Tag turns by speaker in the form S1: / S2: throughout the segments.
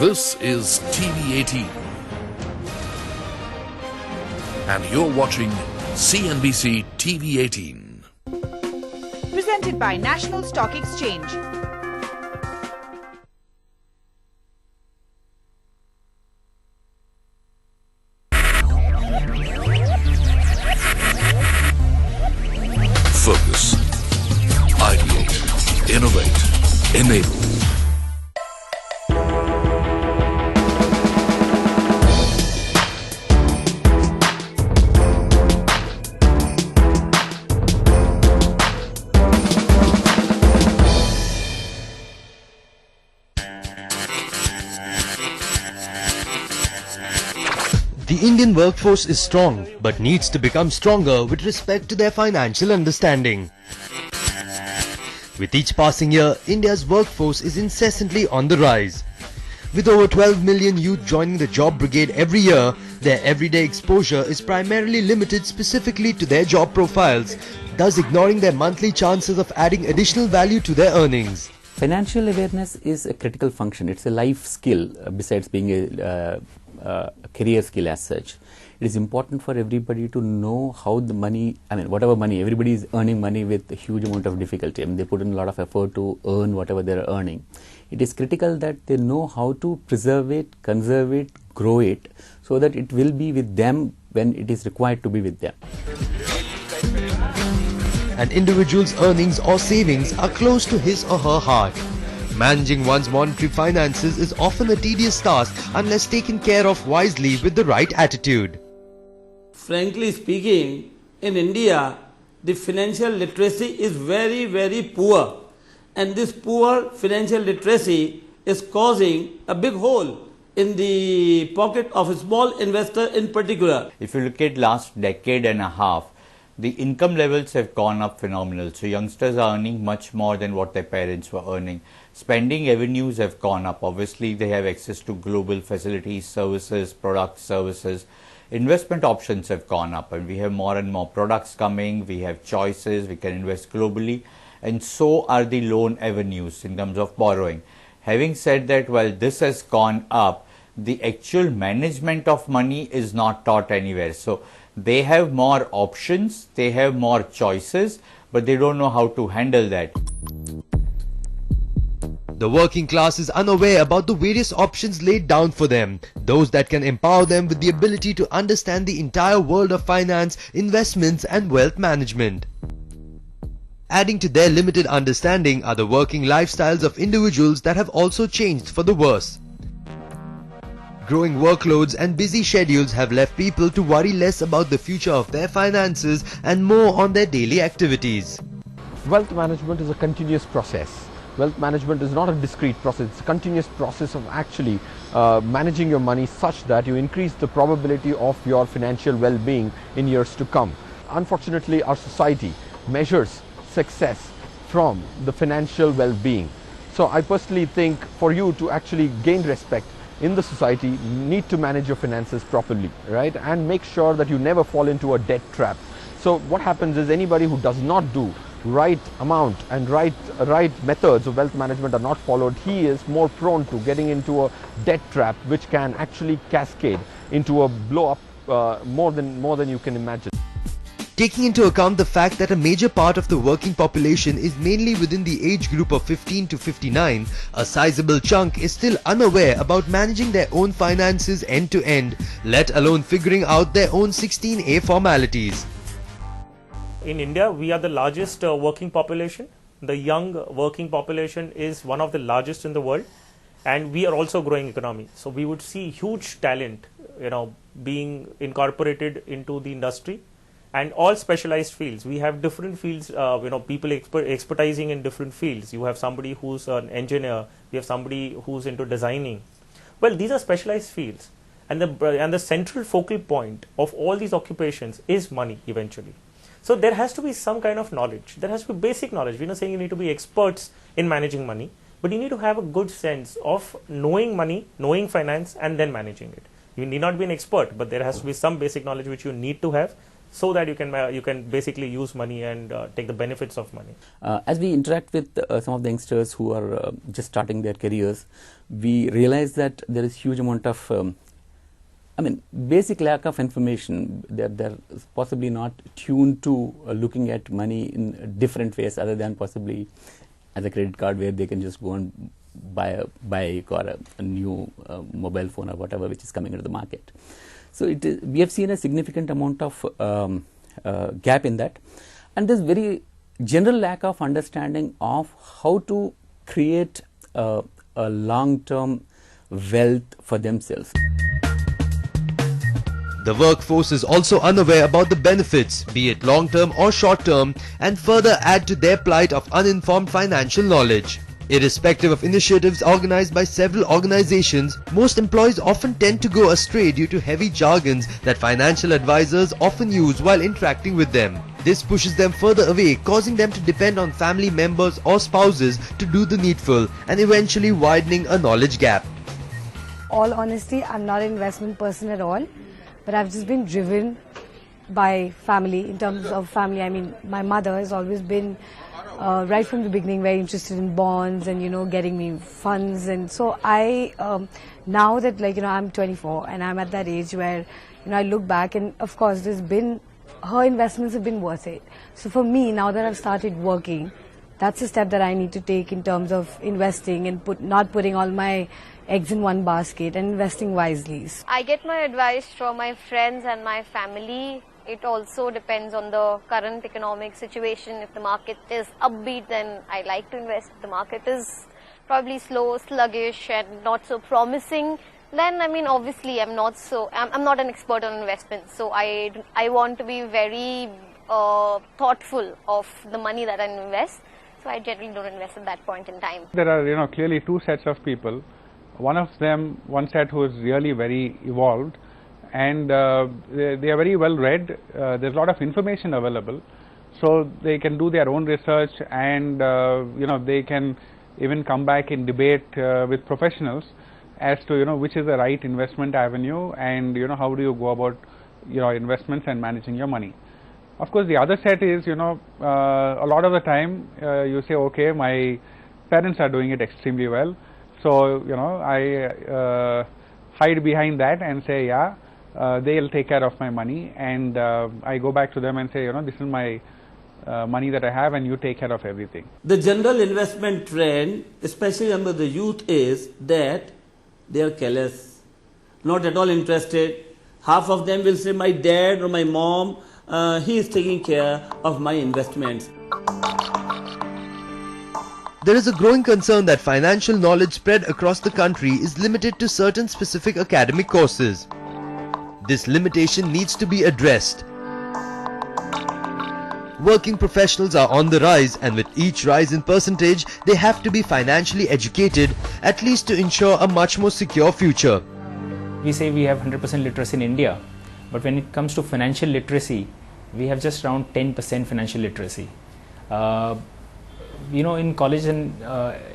S1: This is TV18 and you're watching CNBC TV18.
S2: Presented by National Stock Exchange.
S1: Focus, ideate, innovate, enable.
S3: The Indian workforce is strong, but needs to become stronger with respect to their financial understanding. With each passing year, India's workforce is incessantly on the rise. With over 12 million youth joining the job brigade every year, their everyday exposure is primarily limited specifically to their job profiles, thus ignoring their monthly chances of adding additional value to their earnings.
S4: Financial awareness is a critical function. It's a life skill besides being a career skill as such. It is important for everybody to know how the money, whatever money, everybody is earning money with a huge amount of difficulty. They put in a lot of effort to earn whatever they are earning. It is critical that they know how to preserve it, conserve it, grow it, so that it will be with them when it is required to be with them.
S3: An individual's earnings or savings are close to his or her heart. Managing one's monetary finances is often a tedious task unless taken care of wisely with the right attitude.
S5: Frankly speaking, in India, the financial literacy is very, very poor. And this poor financial literacy is causing a big hole in the pocket of a small investor in particular.
S6: If you look at last decade and a half, the income levels have gone up phenomenal. So youngsters are earning much more than what their parents were earning. Spending avenues have gone up. Obviously, they have access to global facilities, services, products, services. Investment options have gone up, and we have more and more products coming. We have choices. We can invest globally. And so are the loan avenues in terms of borrowing. Having said that, while this has gone up, the actual management of money is not taught anywhere. So they have more options, they have more choices, but they don't know how to handle that.
S3: The working class is unaware about the various options laid down for them, those that can empower them with the ability to understand the entire world of finance, investments and wealth management. Adding to their limited understanding are the working lifestyles of individuals that have also changed for the worse. Growing workloads and busy schedules have left people to worry less about the future of their finances and more on their daily activities.
S7: Wealth management is a continuous process. Wealth management is not a discrete process, it's a continuous process of actually managing your money such that you increase the probability of your financial well-being in years to come. Unfortunately, our society measures success from the financial well-being. So I personally think for you to actually gain respect in the society, you need to manage your finances properly, right? And make sure that you never fall into a debt trap. So what happens is anybody who does not do right amount and right methods of wealth management are not followed, he is more prone to getting into a debt trap, which can actually cascade into a blow up more than you can imagine.
S3: Taking into account the fact that a major part of the working population is mainly within the age group of 15 to 59, a sizable chunk is still unaware about managing their own finances end to end, let alone figuring out their own 16A formalities.
S8: In India, we are the largest working population. The young working population is one of the largest in the world, and we are also growing economy. So we would see huge talent, being incorporated into the industry. And all specialized fields. We have different fields, people expertising in different fields. You have somebody who's an engineer, you have somebody who's into designing. Well, these are specialized fields. And the central focal point of all these occupations is money eventually. So there has to be some kind of knowledge. There has to be basic knowledge. We're not saying you need to be experts in managing money, but you need to have a good sense of knowing money, knowing finance, and then managing it. You need not be an expert, but there has to be some basic knowledge which you need to have. so that you can basically use money and take the benefits of money.
S4: As we interact with some of the youngsters who are just starting their careers, we realize that there is huge amount of basic lack of information. They're possibly not tuned to looking at money in different ways other than possibly as a credit card, where they can just go and buy a bike or a new mobile phone or whatever which is coming into the market. So we have seen a significant amount of gap in that, and there's very general lack of understanding of how to create a long-term wealth for themselves.
S3: The workforce is also unaware about the benefits, be it long-term or short-term, and further add to their plight of uninformed financial knowledge. Irrespective of initiatives organized by several organizations, most employees often tend to go astray due to heavy jargons that financial advisors often use while interacting with them. This pushes them further away, causing them to depend on family members or spouses to do the needful, and eventually widening a knowledge gap.
S9: All honesty, I'm not an investment person at all, but I've just been driven by family. In terms of family, I mean, my mother has always been right from the beginning very interested in bonds and getting me funds. And so I now that I'm 24 and I'm at that age where I look back, and of course her investments have been worth it. So for me, now that I've started working, that's a step that I need to take in terms of investing and not putting all my eggs in one basket and investing wisely.
S10: I get my advice from my friends and my family. It also depends on the current economic situation. If the market is upbeat, then I like to invest. If the market is probably slow, sluggish and not so promising, then obviously I'm not an expert on investments. So I want to be very thoughtful of the money that I invest. So I generally don't invest at that point in time.
S11: There are clearly two sets of people. One set who is really very evolved, and they are very well read. There's a lot of information available, so they can do their own research, and they can even come back in debate with professionals as to which is the right investment avenue, and how do you go about your investments and managing your money. Of course, the other set is a lot of the time you say, okay, my parents are doing it extremely well, so I hide behind that and say, yeah, they'll take care of my money, and I go back to them and say, this is my money that I have and you take care of everything.
S5: The general investment trend, especially among the youth, is that they are careless, not at all interested. Half of them will say, my dad or my mom, he is taking care of my investments.
S3: There is a growing concern that financial knowledge spread across the country is limited to certain specific academic courses. This limitation needs to be addressed. Working professionals are on the rise, and with each rise in percentage, they have to be financially educated, at least to ensure a much more secure future.
S12: We say we have 100% literacy in India, but when it comes to financial literacy, we have just around 10% financial literacy. In college and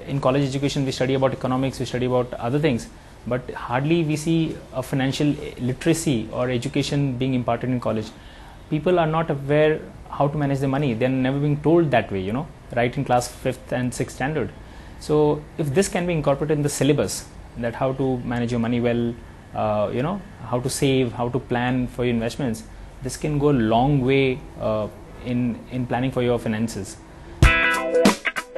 S12: in college education, we study about economics, we study about other things, but hardly we see a financial literacy or education being imparted in college. People are not aware how to manage their money. They are never being told that way, right in class 5th and 6th standard. So if this can be incorporated in the syllabus, that how to manage your money well, how to save, how to plan for your investments, this can go a long way in planning for your finances.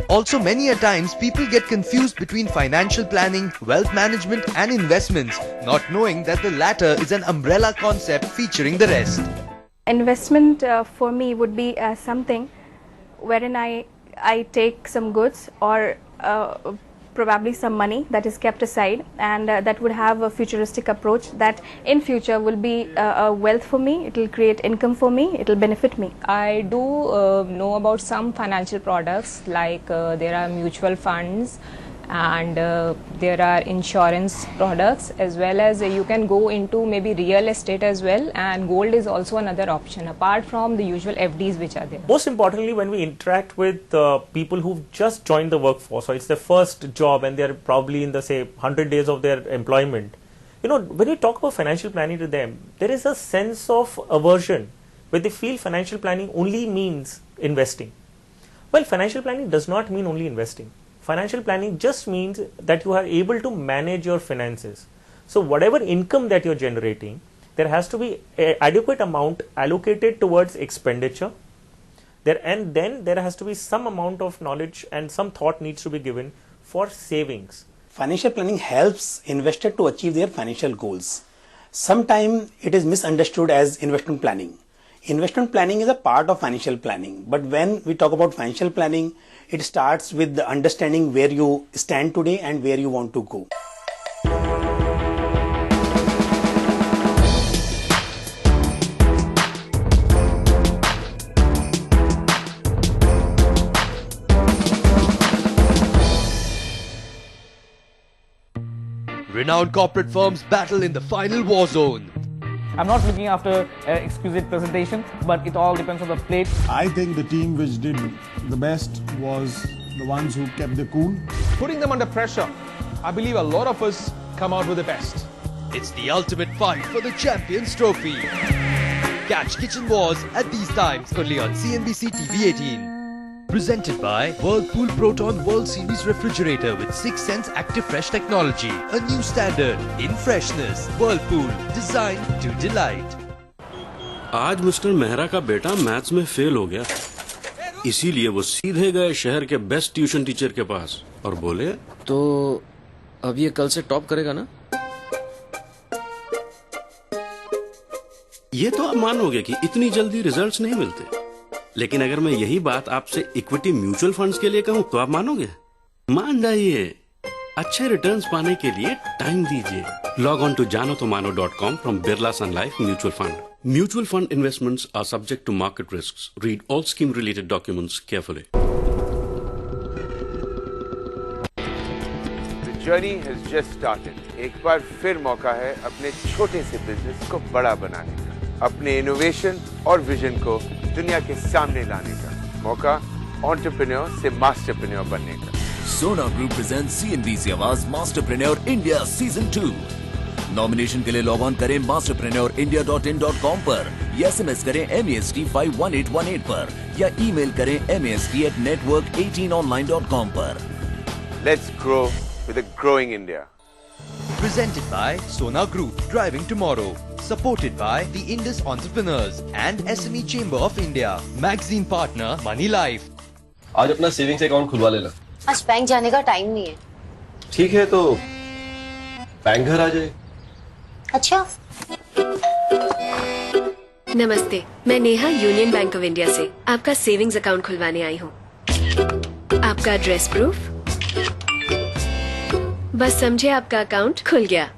S3: Also, many a times people get confused between financial planning, wealth management and investments, not knowing that the latter is an umbrella concept featuring the rest.
S13: Investment for me would be something wherein I take some goods or probably some money that is kept aside, and that would have a futuristic approach that in future will be a wealth for me, it will create income for me, it will benefit me.
S14: I do know about some financial products, like there are mutual funds and there are insurance products, as well as you can go into maybe real estate as well, and gold is also another option apart from the usual FDs which are there.
S8: Most importantly, when we interact with people who've just joined the workforce, or it's their first job and they're probably in the 100 days of their employment, when you talk about financial planning to them, there is a sense of aversion. where they feel financial planning only means investing. Well, financial planning does not mean only investing. Financial planning just means that you are able to manage your finances. So whatever income that you're generating, there has to be an adequate amount allocated towards expenditure. And then there has to be some amount of knowledge and some thought needs to be given for savings.
S15: Financial planning helps investors to achieve their financial goals. Sometimes it is misunderstood as investment planning. Investment planning is a part of financial planning, but when we talk about financial planning, it starts with the understanding where you stand today and where you want to go.
S3: Renowned corporate firms battle in the final war zone.
S16: I'm not looking after exquisite presentation, but it all depends on the plate.
S17: I think the team which did the best was the ones who kept the cool.
S18: Putting them under pressure, I believe a lot of us come out with the best.
S3: It's the ultimate fight for the Champions Trophy. Catch Kitchen Wars at these times only on Cnbc TV18. Presented by Whirlpool Proton World Series Refrigerator with 6 Sense Active Fresh technology. A new standard in freshness. Whirlpool, designed to delight.
S19: आज mister Mehra का बेटा maths में fail हो गया, इसीलिए वो सीधे गए शहर के बेस्ट ट्यूशन टीचर के पास और बोले,
S20: तो अब ये कल से टॉप करेगा ना?
S19: ये तो आप मानोगे कि इतनी जल्दी रिजल्ट्स नहीं मिलते, लेकिन अगर मैं यही बात आपसे इक्विटी म्यूचुअल फंड्स के लिए कहूं तो आप मानोगे? मान जाइए, अच्छे रिटर्न्स पाने के लिए टाइम दीजिए. Log on to janotomano.com from Birla Sun Life Mutual Fund. Mutual fund investments are subject to market risks. Read all scheme related documents carefully.
S21: The journey has just started. एक बार फिर मौका है अपने छोटे से बिजनेस को बड़ा बनाने का, अपने इनोवेशन और विजन को दुनिया के सामने लाने का मौका, एंटरप्रेन्योर से मास्टरप्रेन्योर बनने का.
S22: Sona Group presents CNBC Awards Masterpreneur India Season 2. Nomination के लिए लॉग ऑन करें masterpreneurindia.in.com पर या SMS करें MEST 51818 पर या ईमेल करें MEST@network18online.com पर.
S21: Let's grow with a growing India.
S3: Presented by Sona Group, driving tomorrow. Supported by the Indus Entrepreneurs and SME Chamber of India. Magazine partner Money Life.
S23: आज अपना savings account खुलवा लेना.
S24: आज bank जाने का time नहीं है.
S23: ठीक है तो बैंक घर आ जाए.
S24: अच्छा.
S25: नमस्ते, मैं Neha union bank of India से आपका सेविंग्स अकाउंट खुलवाने आई हूँ. आपका एड्रेस प्रूफ, बस समझे आपका अकाउंट खुल गया.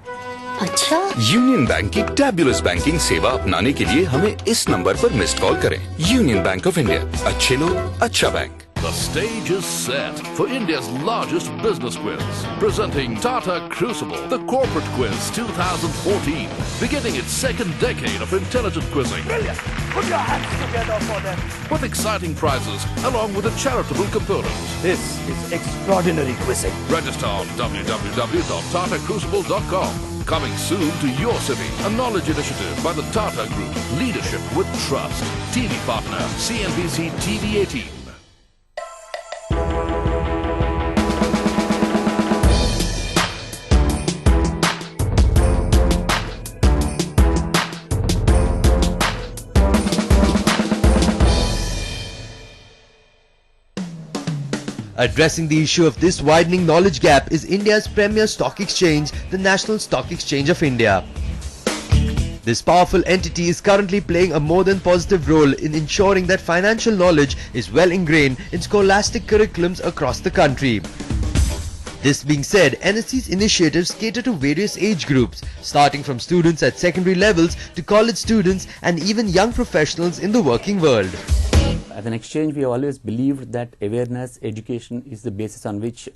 S24: अच्छा.
S26: यूनियन बैंक की टैबुलस बैंकिंग सेवा अपनाने के लिए हमें इस नंबर पर मिस्ड कॉल करें. यूनियन बैंक ऑफ इंडिया, अच्छे लोग, अच्छा bank.
S1: The stage is set for India's largest business quiz. Presenting Tata Crucible, the Corporate Quiz 2014. Beginning its second decade of intelligent quizzing.
S27: Brilliant! Put your hands together for them.
S1: With exciting prizes along with a charitable component.
S27: This is extraordinary quizzing.
S1: Register on www.tatacrucible.com. Coming soon to your city. A knowledge initiative by the Tata Group. Leadership with trust. TV partner CNBC TV18.
S3: Addressing the issue of this widening knowledge gap is India's premier stock exchange, the National Stock Exchange of India. This powerful entity is currently playing a more than positive role in ensuring that financial knowledge is well ingrained in scholastic curriculums across the country. This being said, NSE's initiatives cater to various age groups, starting from students at secondary levels to college students and even young professionals in the working world.
S4: As an exchange, we have always believed that awareness, education is the basis on which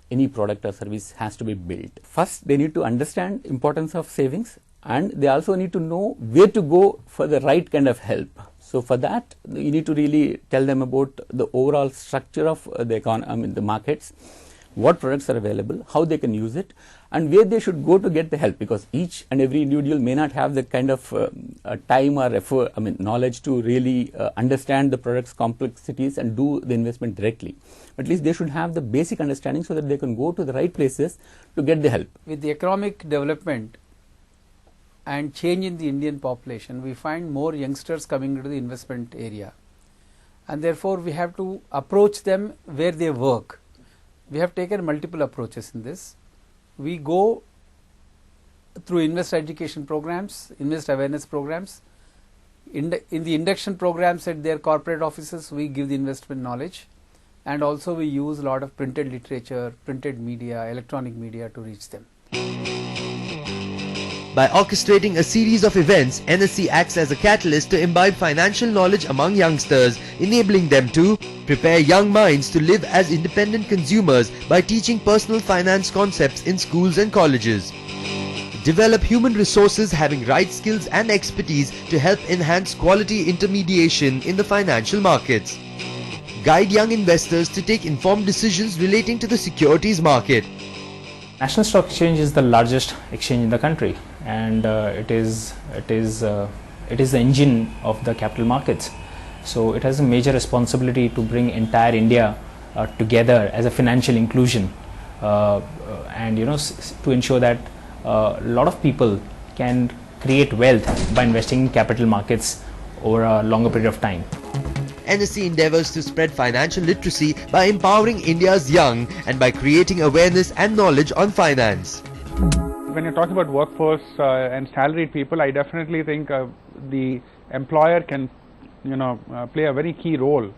S4: any product or service has to be built. First, they need to understand importance of savings, and they also need to know where to go for the right kind of help. So for that, you need to really tell them about the overall structure of the economy, the markets, what products are available, how they can use it, and where they should go to get the help, because each and every individual may not have the kind of time or effort, knowledge to really understand the product's complexities and do the investment directly. But at least they should have the basic understanding so that they can go to the right places to get the help.
S2: With the economic development and change in the Indian population, we find more youngsters coming into the investment area, and therefore we have to approach them where they work. We have taken multiple approaches in this. We go through invest education programs, invest awareness programs. In the induction programs at their corporate offices, we give the investment knowledge, and also we use a lot of printed literature, printed media, electronic media to reach them.
S3: By orchestrating a series of events, NSE acts as a catalyst to imbibe financial knowledge among youngsters, enabling them to prepare young minds to live as independent consumers by teaching personal finance concepts in schools and colleges, develop human resources having right skills and expertise to help enhance quality intermediation in the financial markets, guide young investors to take informed decisions relating to the securities market.
S12: National Stock Exchange is the largest exchange in the country, and it is the engine of the capital markets. So it has a major responsibility to bring entire India together as a financial inclusion, and to ensure that a lot of people can create wealth by investing in capital markets over a longer period of time.
S3: NSE endeavors to spread financial literacy by empowering India's young and by creating awareness and knowledge on finance.
S5: When you're talking about workforce and salaried people, I definitely think the employer can, play a very key role.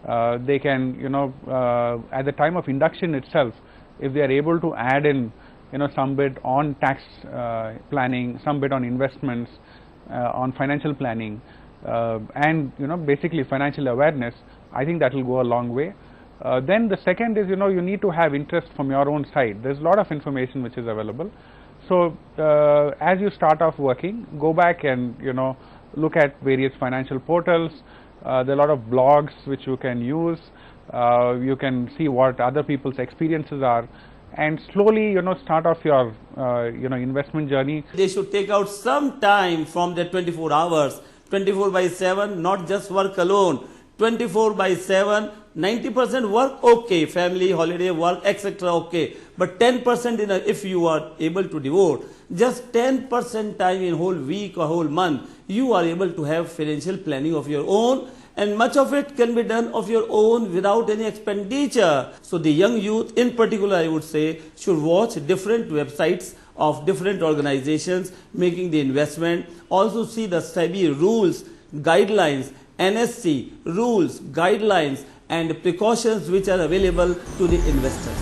S5: They can, at the time of induction itself, if they are able to add in, some bit on tax planning, some bit on investments, on financial planning, and basically financial awareness, I think that will go a long way. Then the second is, you need to have interest from your own side. There's a lot of information which is available. So as you start off working, go back and look at various financial portals. There are a lot of blogs which you can use. You can see what other people's experiences are, and slowly start off your investment journey.
S6: They should take out some time from their 24 hours, 24/7, not just work alone. 24/7, 90% work, okay, family, holiday, work, etc., okay. But 10% if you are able to devote just 10% time in whole week or whole month, you are able to have financial planning of your own, and much of it can be done of your own without any expenditure. So the young youth in particular, I would say, should watch different websites of different organizations making the investment. Also see the SEBI rules, guidelines, NSE rules, guidelines and precautions which are available to the investors.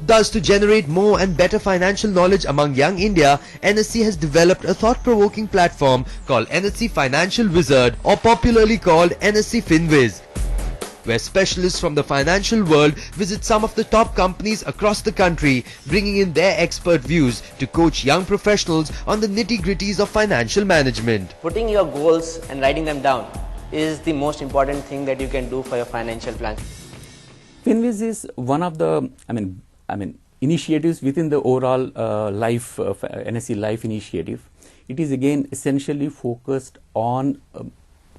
S3: Thus, to generate more and better financial knowledge among young India, NSE has developed a thought-provoking platform called NSE Financial Wizard, or popularly called NSE FinWiz, where specialists from the financial world visit some of the top companies across the country, bringing in their expert views to coach young professionals on the nitty-gritties of financial management.
S7: Putting your goals and writing them down is the most important thing that you can do for your financial plan.
S4: FinWiz is one of the, initiatives within the overall NSE Life initiative. It is again essentially focused on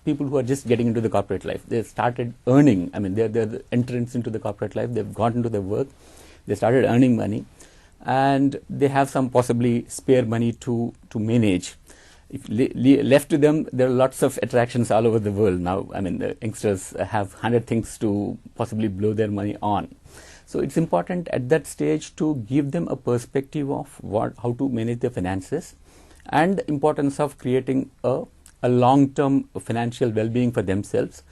S4: people who are just getting into the corporate life. They've started earning, they're the entrance into the corporate life, they've got into their work, they started earning money, and they have some possibly spare money to manage. If left to them, there are lots of attractions all over the world now. The youngsters have 100 things to possibly blow their money on. So it's important at that stage to give them a perspective of how to manage their finances, and the importance of creating a long-term financial well-being for themselves.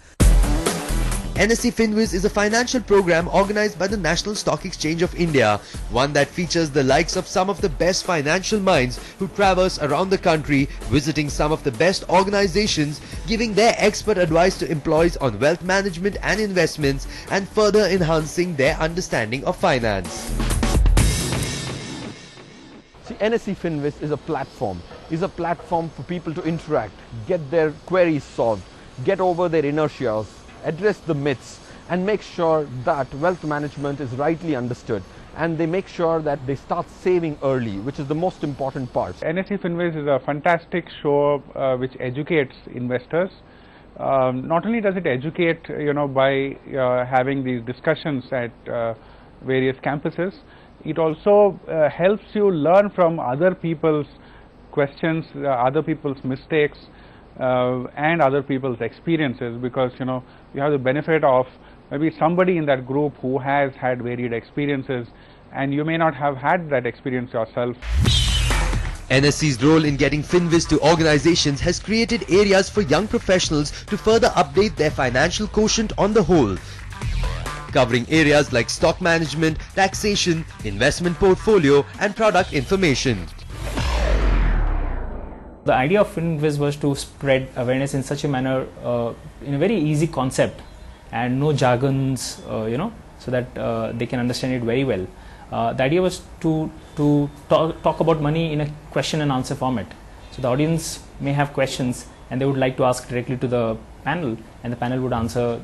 S3: NSE FinWiz is a financial program organized by the National Stock Exchange of India, one that features the likes of some of the best financial minds who traverse around the country, visiting some of the best organizations, giving their expert advice to employees on wealth management and investments, and further enhancing their understanding of finance.
S9: See, NSE FinWiz is a platform for people to interact, get their queries solved, get over their inertias, address the myths, and make sure that wealth management is rightly understood, and they make sure that they start saving early, which is the most important part.
S5: NSE Finviz is a fantastic show which educates investors. Not only does it educate, by having these discussions at various campuses, it also helps you learn from other people's questions, other people's mistakes, and other people's experiences, because you have the benefit of maybe somebody in that group who has had varied experiences, and you may not have had that experience yourself.
S3: NSE's role in getting Finviz to organizations has created areas for young professionals to further update their financial quotient on the whole, covering areas like stock management, taxation, investment portfolio and product information.
S12: The idea of Finviz was to spread awareness in such a manner, in a very easy concept and no jargons, so that they can understand it very well. The idea was to talk about money in a question and answer format. So the audience may have questions and they would like to ask directly to the panel, and the panel would answer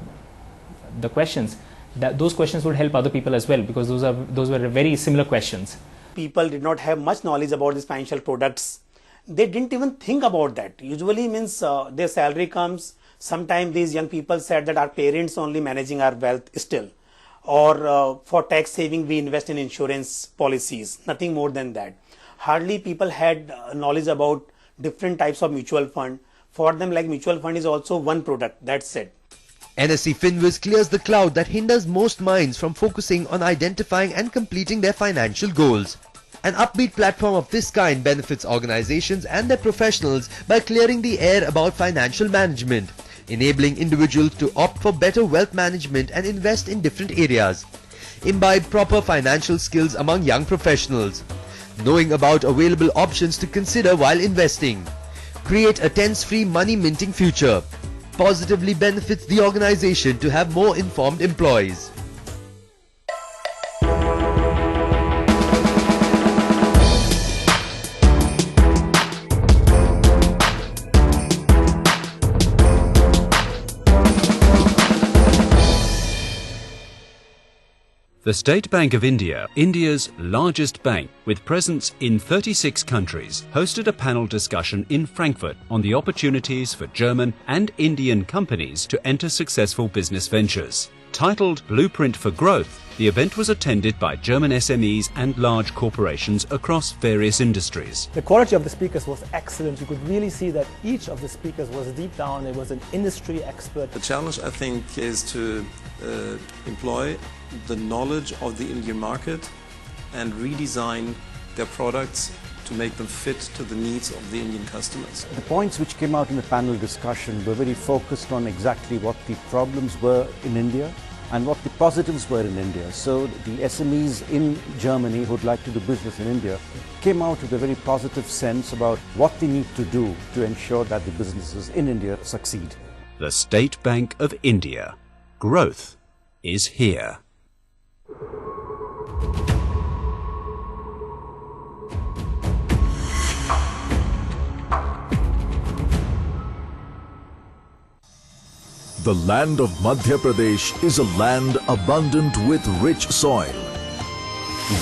S12: the questions. Those questions would help other people as well, because those were very similar questions.
S8: People did not have much knowledge about these financial products. They didn't even think about that. Usually means their salary comes. Sometimes these young people said that our parents only managing our wealth still. Or for tax saving we invest in insurance policies, nothing more than that. Hardly people had knowledge about different types of mutual fund. For them, like mutual fund is also one product, that's it.
S3: NSE Finviz clears the cloud that hinders most minds from focusing on identifying and completing their financial goals. An upbeat platform of this kind benefits organizations and their professionals by clearing the air about financial management, enabling individuals to opt for better wealth management and invest in different areas, imbibe proper financial skills among young professionals, knowing about available options to consider while investing, create a tense-free money minting future, positively benefits the organization to have more informed employees.
S10: The State Bank of India, India's largest bank with presence in 36 countries, hosted a panel discussion in Frankfurt on the opportunities for German and Indian companies to enter successful business ventures. Titled Blueprint for Growth, the event was attended by German SMEs and large corporations across various industries.
S11: The quality of the speakers was excellent. You could really see that each of the speakers was deep down, it was an industry expert.
S13: The challenge, I think, is to employ the knowledge of the Indian market and redesign their products to make them fit to the needs of the Indian customers.
S14: The points which came out in the panel discussion were very focused on exactly what the problems were in India and what the positives were in India. So the SMEs in Germany who would like to do business in India came out with a very positive sense about what they need to do to ensure that the businesses in India succeed.
S10: The State Bank of India. Growth is here.
S26: The land of Madhya Pradesh is a land abundant with rich soil,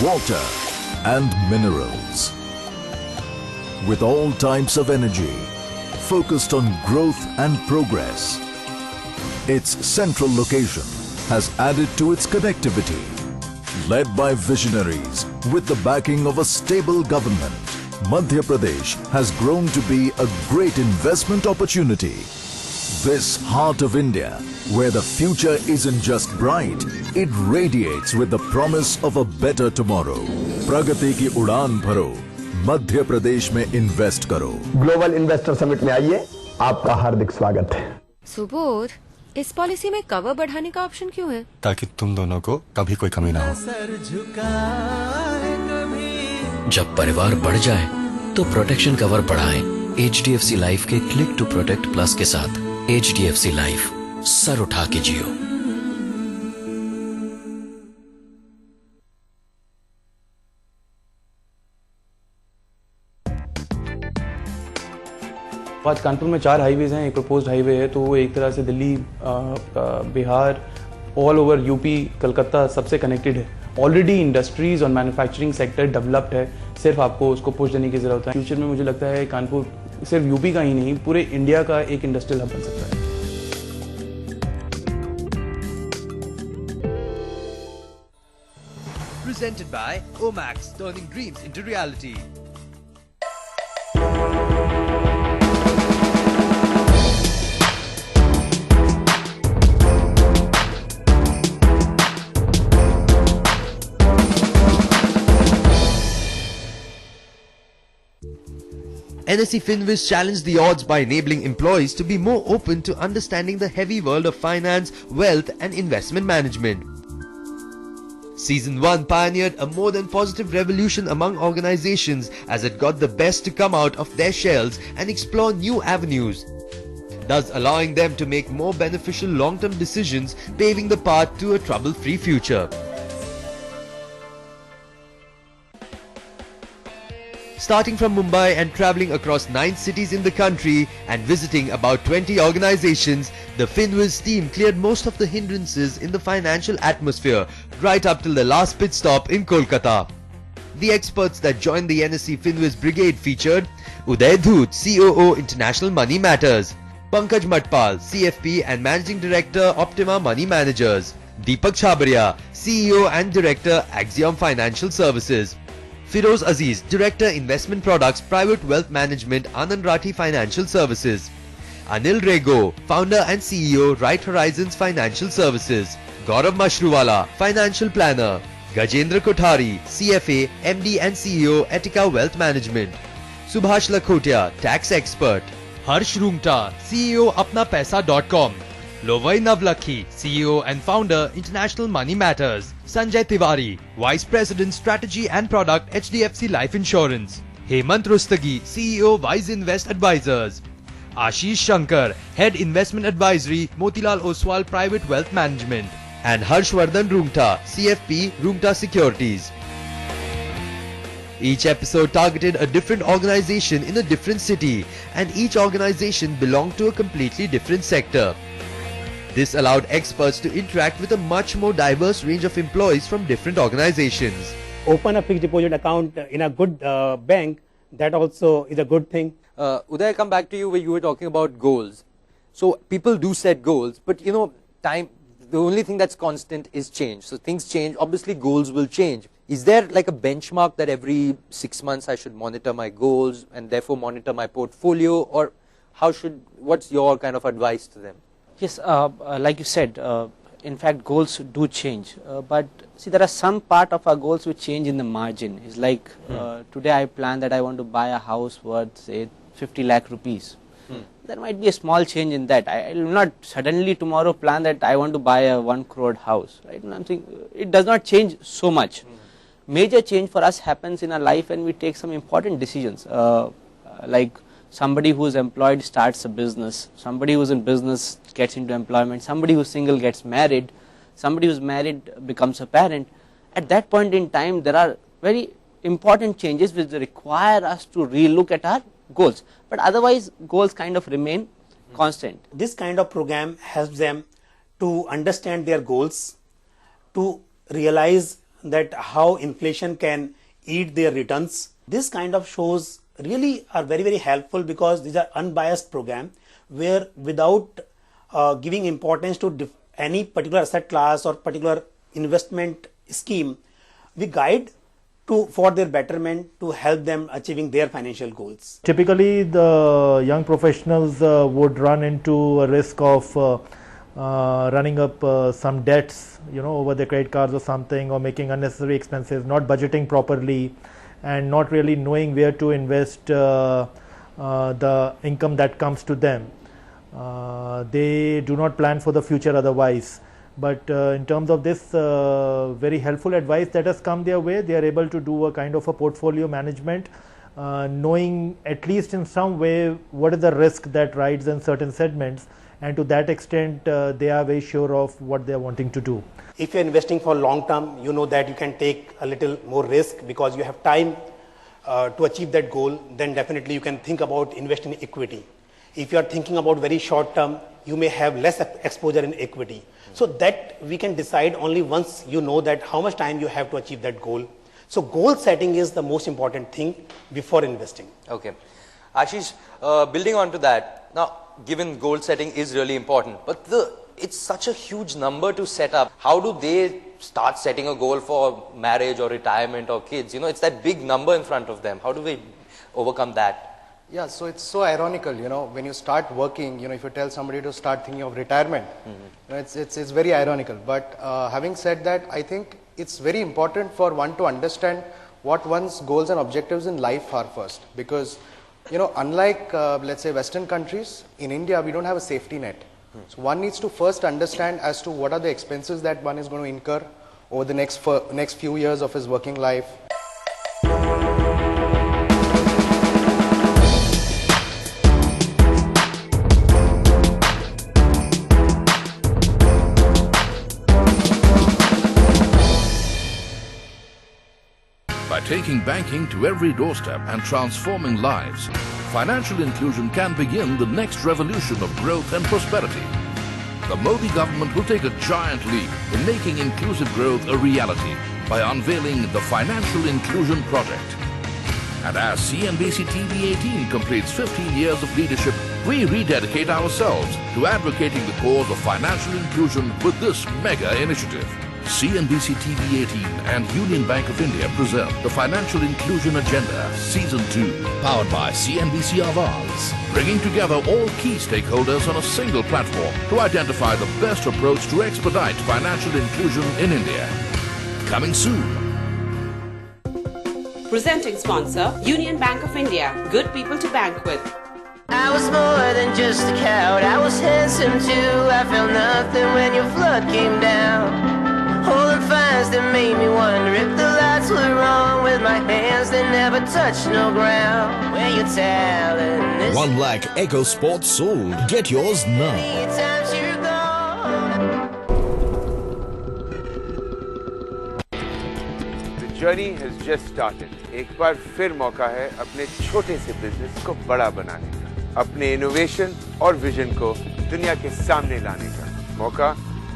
S26: water and minerals. With all types of energy, focused on growth and progress. Its central location has added to its connectivity. Led by visionaries with the backing of a stable government, Madhya Pradesh has grown to be a great investment opportunity. This heart of India, where the future isn't just bright, it radiates with the promise of a better tomorrow. Pragati ki udaan bharo, Madhya Pradesh mein invest karo.
S15: Global investor summit में आइए, आपका हार्दिक स्वागत है।
S25: सुबोध, इस policy में cover बढ़ाने का option क्यों है?
S16: ताकि तुम दोनों को कभी कोई कमी ना हो।
S28: जब परिवार बढ़ जाए तो प्रोटेक्शन कवर बढ़ाएं। HDFC लाइफ के क्लिक टू प्रोटेक्ट प्लस के साथ। HDFC लाइफ, सर उठा के जियो।
S29: आज कानपुर में 4 हाईवेज हैं, एक प्रपोज्ड हाईवे है, तो वो एक तरह से Delhi, Bihar,
S17: all over UP, Calcutta सबसे कनेक्टेड है. ऑलरेडी इंडस्ट्रीज और मैन्युफैक्चरिंग सेक्टर डेवलप्ड है, सिर्फ आपको उसको पुश देने की जरूरत है. फ्यूचर में मुझे लगता है कानपुर सिर्फ यूपी का ही नहीं, पूरे इंडिया का एक इंडस्ट्रियल हब बन सकता है.
S3: Presented by Omax, turning dreams into reality. NSE FinViz challenged the odds by enabling employees to be more open to understanding the heavy world of finance, wealth and investment management. Season 1 pioneered a more than positive revolution among organizations as it got the best to come out of their shells and explore new avenues, thus allowing them to make more beneficial long-term decisions, paving the path to a trouble-free future. Starting from Mumbai and travelling across 9 cities in the country and visiting about 20 organizations, the FinViz team cleared most of the hindrances in the financial atmosphere right up till the last pit stop in Kolkata. The experts that joined the NSE FinViz brigade featured Uday Dhoot, COO International Money Matters, Pankaj Matpal, CFP and Managing Director Optima Money Managers, Deepak Chhabria, CEO and Director Axiom Financial Services, Firoz Aziz, Director Investment Products Private Wealth Management Anand Rathi Financial Services, Anil Rego, Founder and CEO Right Horizons Financial Services, Gaurav Mashruwala, Financial Planner, Gajendra Kothari, CFA, MD and CEO Etika Wealth Management, Subhash Lakhotia, Tax Expert, Harsh Rungta, CEO ApnaPaisa.com, Lovai Navlakhi, CEO and Founder International Money Matters, Sanjay Tiwari, Vice President Strategy and Product HDFC Life Insurance, Hemant Rustagi, CEO Wise Invest Advisors, Ashish Shankar, Head Investment Advisory Motilal Oswal Private Wealth Management, and Harshvardhan Rungta, CFP Rungta Securities. Each episode targeted a different organization in a different city, and each organization belonged to a completely different sector. This allowed experts to interact with a much more diverse range of employees from different organizations.
S8: Open a fixed deposit account in a good bank, that also is a good thing.
S18: Uday, I come back to you where you were talking about goals. So people do set goals, but you know, the only thing that's constant is change. So things change, obviously goals will change. Is there like a benchmark that every 6 months I should monitor my goals and therefore monitor my portfolio, or what's your kind of advice to them?
S19: Yes, like you said, in fact goals do change, but see, there are some part of our goals which change in the margin. It's like today I plan that I want to buy a house worth say 50 lakh rupees. There might be a small change in that. I will not suddenly tomorrow plan that I want to buy a 1 crore house, right? And I'm saying it does not change so much. Major change for us happens in our life when we take some important decisions, like somebody who is employed starts a business, somebody who is in business gets into employment, somebody who is single gets married, somebody who is married becomes a parent. At that point in time, there are very important changes which require us to relook at our goals, but otherwise goals kind of remain constant.
S8: This kind of program helps them to understand their goals, to realize that how inflation can eat their returns. This kind of shows really are very, very helpful because these are unbiased program where without giving importance to any particular asset class or particular investment scheme, we guide for their betterment to help them achieving their financial goals.
S20: Typically the young professionals would run into a risk of running up some debts, over their credit cards or something, or making unnecessary expenses, not budgeting properly, and not really knowing where to invest the income that comes to them. They do not plan for the future otherwise. But in terms of this very helpful advice that has come their way, they are able to do a kind of a portfolio management, knowing at least in some way what is the risk that rides in certain segments, and to that extent they are very sure of what they are wanting to do.
S8: If you are investing for long term, you know that you can take a little more risk because you have time to achieve that goal, then definitely you can think about investing in equity. If you are thinking about very short term, you may have less exposure in equity. So that we can decide only once you know that how much time you have to achieve that goal. So goal setting is the most important thing before investing.
S18: Okay. Ashish, building on to that, now given goal setting is really important, but it's such a huge number to set up. How do they start setting a goal for marriage or retirement or kids? You know, it's that big number in front of them. How do we overcome that?
S1: Yeah, so it's so ironical, you know, when you start working, you know, if you tell somebody to start thinking of retirement, you know, it's very ironical. But having said that, I think it's very important for one to understand what one's goals and objectives in life are first. Because, you know, unlike, let's say, Western countries, in India, we don't have a safety net. So one needs to first understand as to what are the expenses that one is going to incur over the next few years of his working life.
S2: By taking banking to every doorstep and transforming lives, financial inclusion can begin the next revolution of growth and prosperity. The Modi government will take a giant leap in making inclusive growth a reality by unveiling the Financial Inclusion Project. And as CNBC TV18 completes 15 years of leadership, we rededicate ourselves to advocating the cause of financial inclusion with this mega initiative. CNBC TV18 and Union Bank of India present the Financial Inclusion Agenda Season 2, powered by CNBC Awaaz, bringing together all key stakeholders on a single platform to identify the best approach to expedite financial inclusion in India. Coming soon.
S6: Presenting sponsor, Union Bank of India. Good people to bank with.
S21: I was more than just a coward, I was handsome too. I felt nothing when your flood came down. Holding fires that made me wonder if the lights were wrong. With my hands that never touched no ground. When you're telling this
S26: 1 lakh Echo Sports sold. Get yours now.
S21: times you're gone.
S22: The journey has just started. एक बार फिर मौका है अपने छोटे से business को बड़ा बनाने का, अपने इनोवेशन और विजन को दुनिया के सामने लाने का मौका,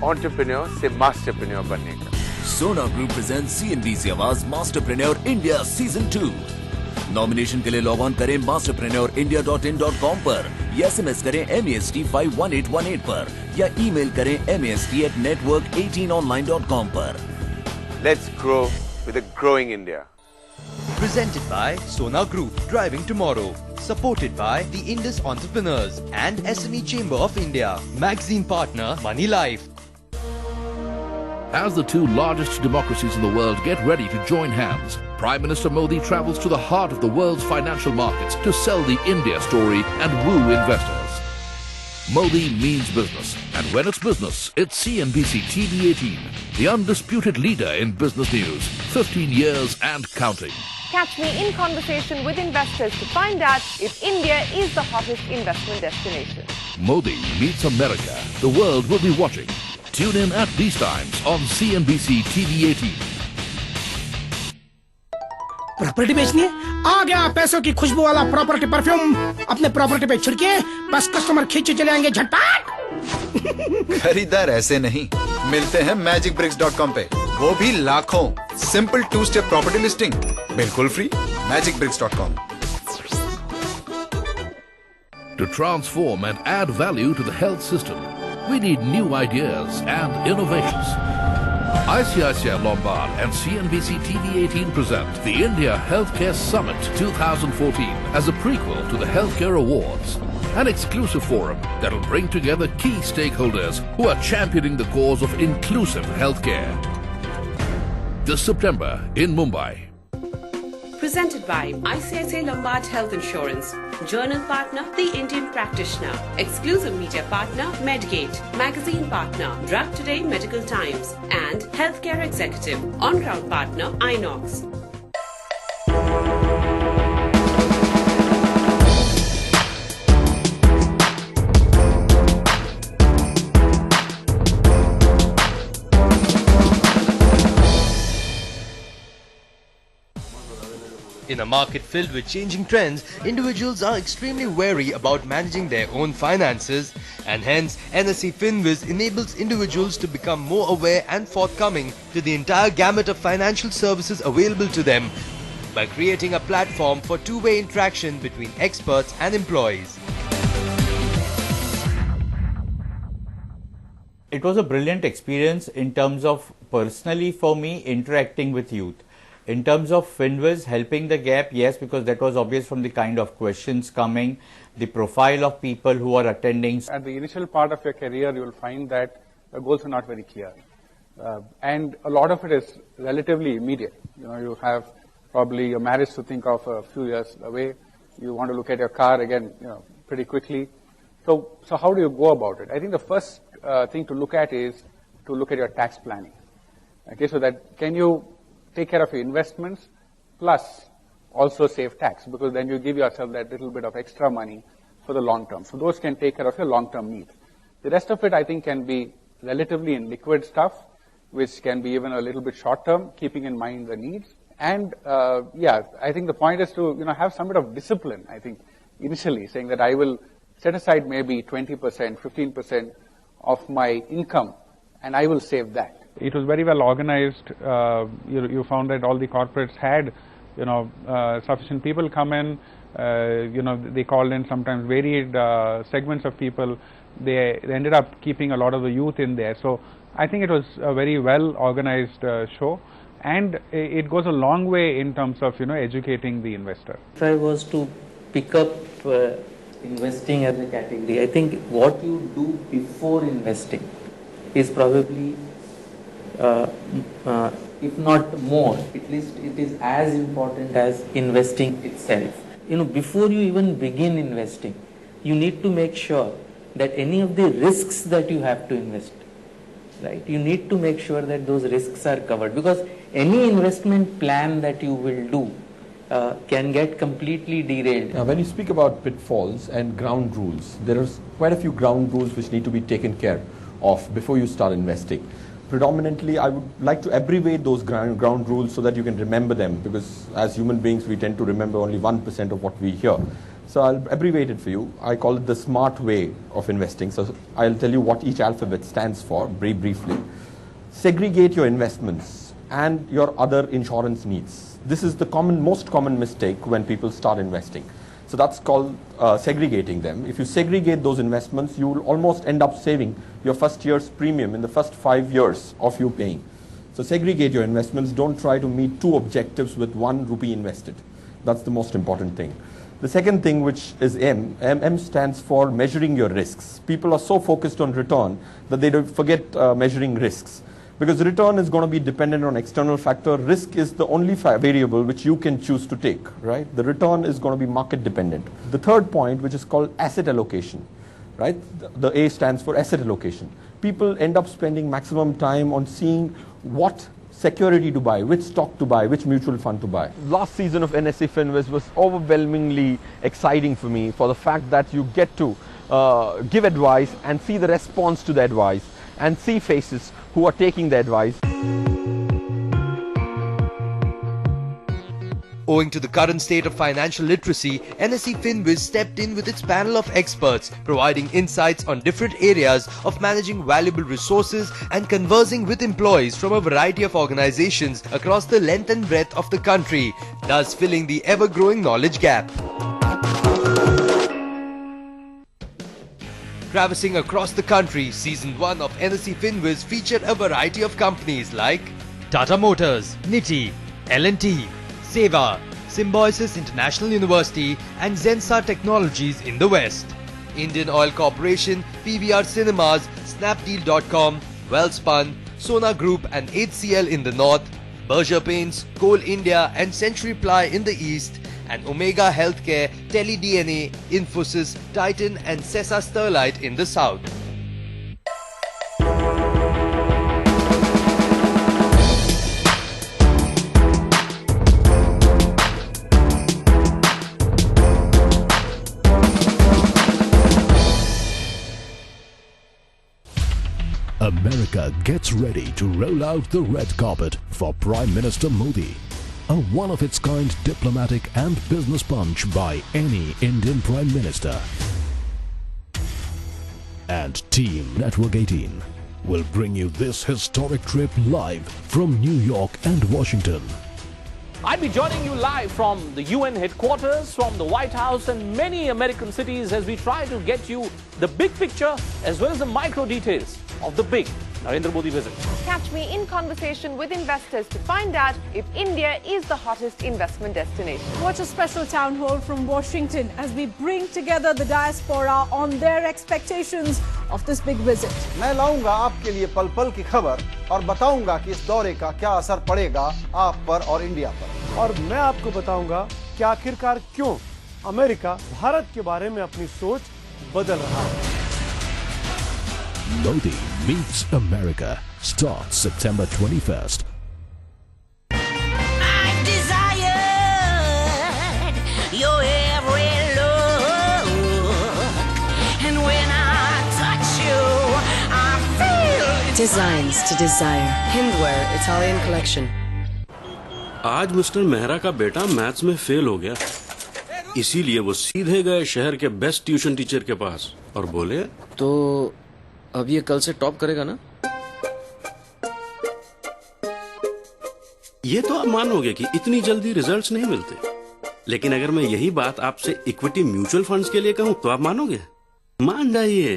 S22: एंटरप्रेन्योर से मास्टरप्रेन्योर बनने का।
S23: Sona Group presents CNBC Awaaz Masterpreneur India Season 2. Nomination के लिए लॉग ऑन करें masterpreneurindia.in.com पर या SMS करें MEST 51818 पर या ईमेल करें MEST@network18online.com पर।
S22: Let's grow with a growing India.
S3: Presented by Sona Group, driving tomorrow. Supported by the Indus Entrepreneurs and SME Chamber of India. Magazine partner Money Life.
S2: As the two largest democracies in the world get ready to join hands, Prime Minister Modi travels to the heart of the world's financial markets to sell the India story and woo investors. Modi means business, and when it's business, it's CNBC TV18, the undisputed leader in business news, 15 years and counting.
S24: Catch me in conversation with investors to find out if India is the hottest investment destination.
S2: Modi meets America. The world will be watching. Tune in at these times on CNBC TV18.
S27: Property बेचनी है? आ गया पैसों की खुशबू वाला property perfume. अपने property पे छिड़के, बस कस्टमर खींचे चले आएंगे झटपट।
S29: खरीदार ऐसे नहीं मिलते हैं magicbricks.com पे, वो भी लाखों। सिंपल 2-step प्रॉपर्टी लिस्टिंग बिल्कुल free. magicbricks.com।
S2: To transform and add value to the health system, we need new ideas and innovations. ICICI Lombard and CNBC TV18 present the India Healthcare Summit 2014 as a prequel to the Healthcare Awards, an exclusive forum that will bring together key stakeholders who are championing the cause of inclusive healthcare. This September in Mumbai.
S6: Presented by ICICI Lombard Health Insurance. Journal partner, The Indian Practitioner. Exclusive media partner, Medgate. Magazine partner, Drug Today Medical Times. And Healthcare Executive. On-ground partner, Inox.
S3: In a market filled with changing trends, individuals are extremely wary about managing their own finances, and hence NSE FinViz enables individuals to become more aware and forthcoming to the entire gamut of financial services available to them by creating a platform for two-way interaction between experts and employees.
S4: It was a brilliant experience in terms of personally for me interacting with youth. In terms of FinViz helping the gap, yes, because that was obvious from the kind of questions coming, the profile of people who are attending.
S5: At the initial part of your career, you will find that the goals are not very clear. And a lot of it is relatively immediate. You have probably your marriage to think of a few years away. You want to look at your car again, pretty quickly. So how do you go about it? I think the first thing to look at is to look at your tax planning. Okay, so that can you take care of your investments plus also save tax, because then you give yourself that little bit of extra money for the long term. So those can take care of your long term needs. The rest of it I think can be relatively in liquid stuff, which can be even a little bit short term, keeping in mind the needs. And I think the point is to have some bit of discipline, I think, initially, saying that I will set aside maybe 20%, 15% of my income and I will save that. It was very well organized. You found that all the corporates had, sufficient people come in. They called in sometimes varied segments of people. They ended up keeping a lot of the youth in there. So I think it was a very well organized show, and it goes a long way in terms of educating the investor.
S7: If I was to pick up investing as a category, I think what you do before investing is probably if not more, at least it is as important as investing itself. Before you even begin investing, you need to make sure that any of the risks that you have to invest, right? You need to make sure that those risks are covered, because any investment plan that you will do can get completely derailed.
S9: Now, when you speak about pitfalls and ground rules, there are quite a few ground rules which need to be taken care of before you start investing. Predominantly, I would like to abbreviate those ground rules so that you can remember them, because as human beings, we tend to remember only 1% of what we hear. So I'll abbreviate it for you. I call it the smart way of investing. So I'll tell you what each alphabet stands for very briefly. Segregate your investments and your other insurance needs. This is the most common mistake when people start investing. So that's called segregating them. If you segregate those investments, you will almost end up saving your first year's premium in the first 5 years of you paying. So segregate your investments. Don't try to meet two objectives with 1 rupee invested. That's the most important thing. The second thing, which is M stands for measuring your risks. People are so focused on return that they forget measuring risks. Because return is going to be dependent on external factor. Risk is the only variable which you can choose to take, right? The return is going to be market dependent. The third point, which is called asset allocation, right? The A stands for asset allocation. People end up spending maximum time on seeing what security to buy, which stock to buy, which mutual fund to buy. Last season of NSE FinViz was overwhelmingly exciting for me for the fact that you get to give advice and see the response to the advice and see faces who are taking the advice.
S3: Owing to the current state of financial literacy, NSE FinViz stepped in with its panel of experts, providing insights on different areas of managing valuable resources and conversing with employees from a variety of organizations across the length and breadth of the country, thus filling the ever-growing knowledge gap. Traversing across the country, Season 1 of NSE FinViz featured a variety of companies like Tata Motors, Niti, L&T, Seva, Symbiosis International University and Zensa Technologies in the West, Indian Oil Corporation, PVR Cinemas, Snapdeal.com, Wellspun, Sona Group and HCL in the North, Berger Paints, Coal India and Century Ply in the East, and Omega Healthcare, TeleDNA, Infosys, Titan and Sesa Sterlite in the South.
S26: America gets ready to roll out the red carpet for Prime Minister Modi. a one-of-its-kind diplomatic and business punch by any Indian Prime Minister. And Team Network 18 will bring you this historic trip live from New York and Washington.
S10: I'll be joining you live from the UN headquarters, from the White House and many American cities as we try to get you the big picture as well as the micro details of the big Narendra Modi visit.
S24: Catch me in conversation with investors to find out if India is the hottest investment destination.
S11: Watch a special town hall from Washington as we bring together the diaspora on their expectations of this big visit.
S12: मैं लाऊंगा आपके लिए पल-पल की खबर और बताऊंगा कि इस दौरे का क्या असर पड़ेगा आप पर और इंडिया पर।
S13: और मैं आपको बताऊंगा कि आखिरकार क्यों अमेरिका भारत के बारे में अपनी सोच बदल रहा है।
S26: Modi Meets America starts September 21st.
S21: I've desired your every look, and when I touch you, I feel
S14: Designs to Desire, Hindwear Italian Collection.
S15: आज मिस्टर मेहरा का बेटा मैथ्स में फेल हो गया, इसीलिए वो सीधे गए शहर के बेस्ट ट्यूशन टीचर के पास और बोले,
S16: तो अब ये कल से टॉप करेगा ना?
S15: ये तो आप मानोगे कि इतनी जल्दी रिजल्ट्स नहीं मिलते, लेकिन अगर मैं यही बात आपसे इक्विटी म्यूचुअल फंड्स के लिए कहूं तो आप मानोगे? मान जाइए,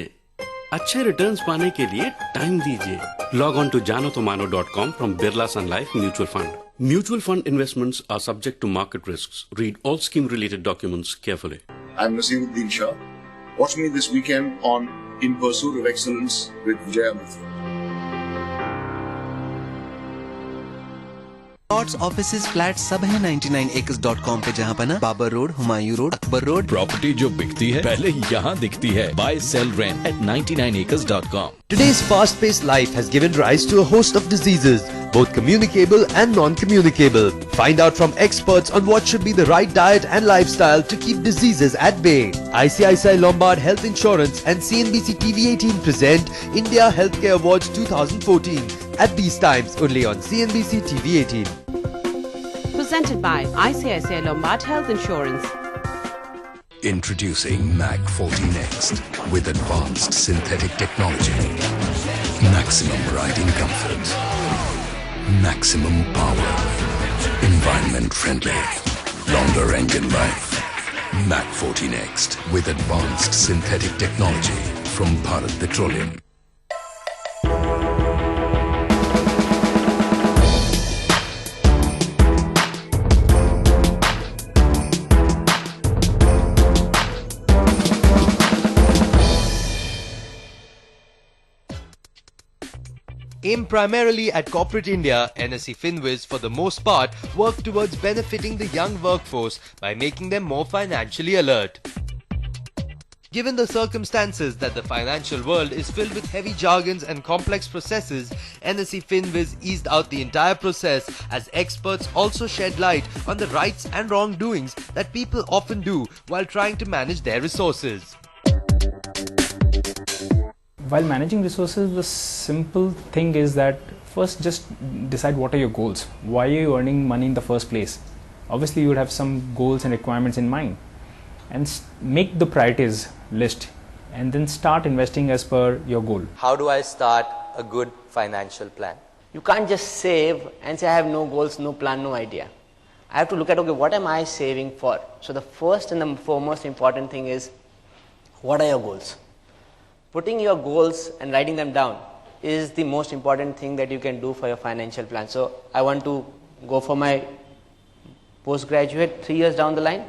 S15: अच्छे रिटर्न्स पाने के लिए टाइम दीजिए। Log on to janotomano.com from Birla Sun Life Mutual Fund. Mutual fund investments are subject to market risks. Read all scheme related documents carefully.
S25: I'm Naseeruddin Shah. Watch me this weekend on In Pursuit of Excellence with Vijay Mitra.
S28: Plots, offices, flat सब है 99acres.com पे, जहाँ बना Babur road, Humayun road, Akbar road.
S29: Property जो बिकती है पहले यहाँ दिखती है। Buy, sell, rent at 99acres.com.
S3: Today's fast-paced life has given rise to a host of diseases, both communicable and non-communicable. Find out from experts on what should be the right diet and lifestyle to keep diseases at bay. ICICI Lombard Health Insurance and Cnbc TV18 present India Healthcare Awards 2014 at these times only on Cnbc TV18.
S6: Presented by ICICI Lombard Health Insurance.
S26: Introducing Mac 40 Next with advanced synthetic technology. Maximum riding comfort. Maximum power. Environment friendly. Longer engine life. Mac 40 Next with advanced synthetic technology from Bharat Petroleum.
S3: Aimed primarily at corporate India, NSE FinWiz for the most part work towards benefiting the young workforce by making them more financially alert. Given the circumstances that the financial world is filled with heavy jargons and complex processes, NSE FinWiz eased out the entire process as experts also shed light on the rights and wrongdoings that people often do while trying to manage their resources.
S30: While managing resources, the simple thing is that first just decide what are your goals. Why are you earning money in the first place? Obviously, you would have some goals and requirements in mind, and make the priorities list and then start investing as per your goal.
S18: How do I start a good financial plan?
S19: You can't just save and say I have no goals, no plan, no idea. I have to look at, okay, what am I saving for? So the first and the foremost important thing is, what are your goals? Putting your goals and writing them down is the most important thing that you can do for your financial plan. So I want to go for my postgraduate 3 years down the line.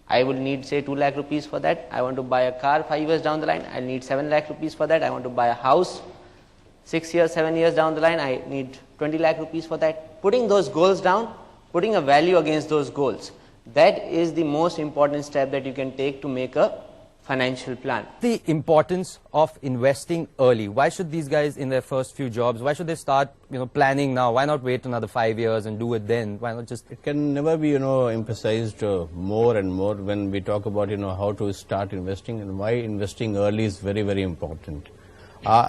S19: I will need say 2 lakh rupees for that. I want to buy a car 5 years down the line. I need 7 lakh rupees for that. I want to buy a house 6 years, 7 years down the line. I need 20 lakh rupees for that. Putting those goals down, putting a value against those goals, that is the most important step that you can take to make a financial plan.
S18: The importance of investing early. Why should these guys in their first few jobs, why should they start, planning now? Why not wait another 5 years and do it then? Why not just...
S31: It can never be, emphasized more and more when we talk about, how to start investing and why investing early is very, very important.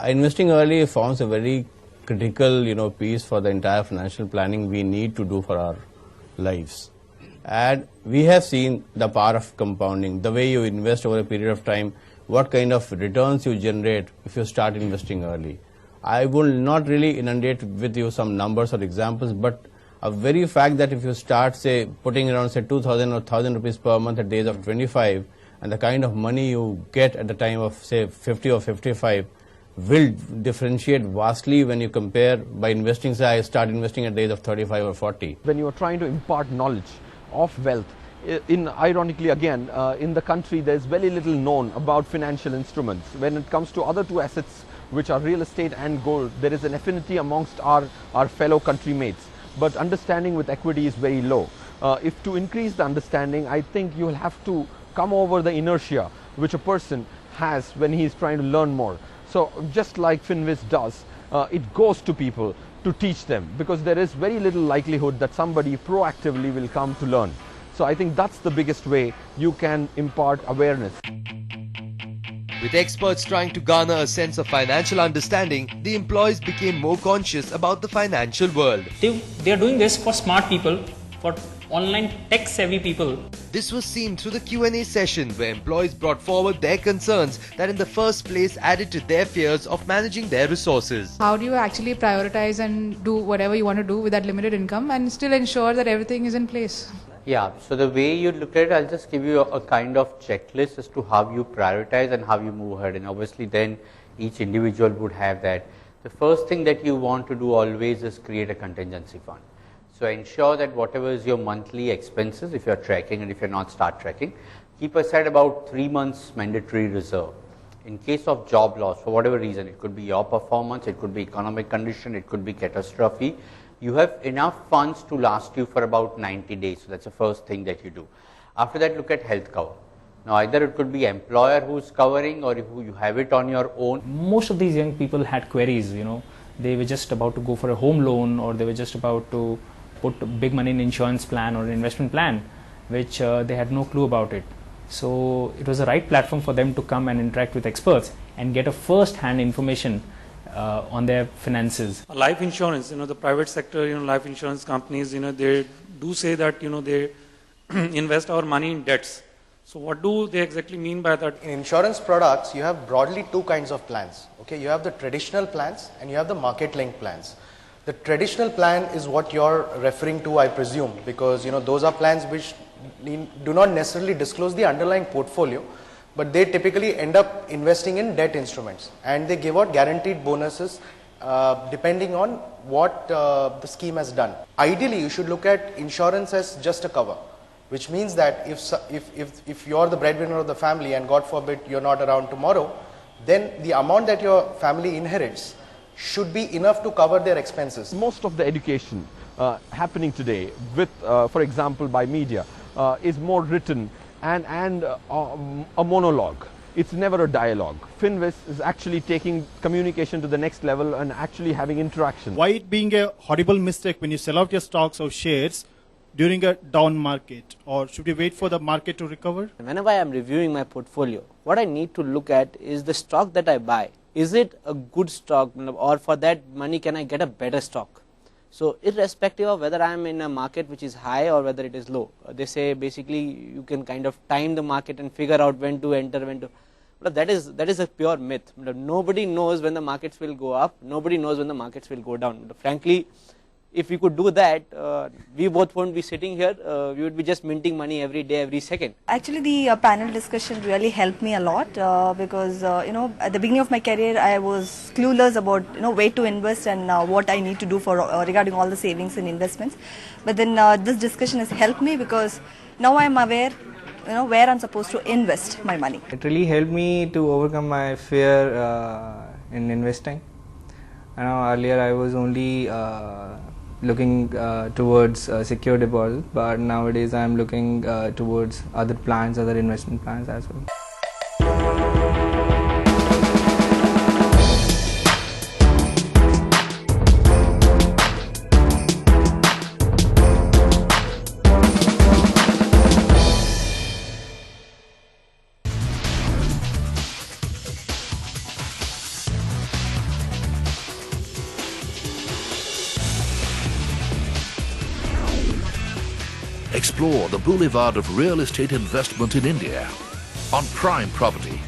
S31: Investing early forms a very critical, piece for the entire financial planning we need to do for our lives. And we have seen the power of compounding, the way you invest over a period of time, what kind of returns you generate if you start investing early. I will not really inundate with you some numbers or examples, but a very fact that if you start, say, putting around, say, 2,000 or 1,000 rupees per month at the age of 25, and the kind of money you get at the time of, say, 50 or 55, will differentiate vastly when you compare by investing. Say, I start investing at the age of 35 or 40.
S9: When you are trying to impart knowledge of wealth, ironically again, in the country there is very little known about financial instruments. When it comes to other two assets, which are real estate and gold, there is an affinity amongst our fellow country mates. But understanding with equity is very low. If to increase the understanding, I think you will have to come over the inertia which a person has when he is trying to learn more. So just like Finviz does, it goes to people to teach them, because there is very little likelihood that somebody proactively will come to learn. So I think that's the biggest way you can impart awareness.
S3: With experts trying to garner a sense of financial understanding, the employees became more conscious about the financial world.
S30: They are doing this for smart people, for online tech-savvy people.
S3: This was seen through the Q&A session, where employees brought forward their concerns that in the first place added to their fears of managing their resources.
S1: How do you actually prioritize and do whatever you want to do with that limited income and still ensure that everything is in place?
S2: Yeah, so the way you look at it, I'll just give you a kind of checklist as to how you prioritize and how you move ahead, and obviously then each individual would have that. The first thing that you want to do always is create a contingency fund. So ensure that whatever is your monthly expenses, if you are tracking, and if you are not, start tracking, keep aside about 3 months mandatory reserve. In case of job loss, for whatever reason, it could be your performance, it could be economic condition, it could be catastrophe, you have enough funds to last you for about 90 days. So that's the first thing that you do. After that, look at health cover. Now either it could be employer who's covering, or you have it on your own.
S30: Most of these young people had queries, they were just about to go for a home loan, or they were just about to put big money in insurance plan or an investment plan, which they had no clue about it. So it was the right platform for them to come and interact with experts and get a first-hand information on their finances.
S4: Life insurance, the private sector, life insurance companies, they do say that, they invest our money in debts. So what do they exactly mean by that?
S5: In insurance products, you have broadly two kinds of plans. Okay, you have the traditional plans and you have the market linked plans. The traditional plan is what you're referring to, I presume, because those are plans which do not necessarily disclose the underlying portfolio, but they typically end up investing in debt instruments, and they give out guaranteed bonuses depending on what the scheme has done. Ideally, you should look at insurance as just a cover, which means that if you're the breadwinner of the family and God forbid you're not around tomorrow, then the amount that your family inherits should be enough to cover their expenses.
S9: Most of the education happening today with, for example, by media is more written and a monologue. It's never a dialogue. Finviz is actually taking communication to the next level and actually having interaction.
S7: Why it being a horrible mistake when you sell out your stocks or shares during a down market, or should we wait for the market to recover?
S19: Whenever I am reviewing my portfolio, what I need to look at is the stock that I buy. Is it a good stock, or for that money can I get a better stock? So irrespective of whether I am in a market which is high or whether it is low, they say basically you can kind of time the market and figure out when to enter, when to. But that is a pure myth. Nobody knows when the markets will go up. Nobody knows when the markets will go down. But frankly, if we could do that, we both won't be sitting here. We would be just minting money every day, every second.
S8: Actually, the panel discussion really helped me a lot because at the beginning of my career, I was clueless about where to invest and what I need to do for regarding all the savings and investments. But then this discussion has helped me because now I am aware, where I'm supposed to invest my money.
S17: It really helped me to overcome my fear in investing. Earlier I was only looking towards secure deposit, but nowadays I am looking towards other plans, other investment plans as well.
S10: Explore the boulevard of real estate investment in India on Prime Property.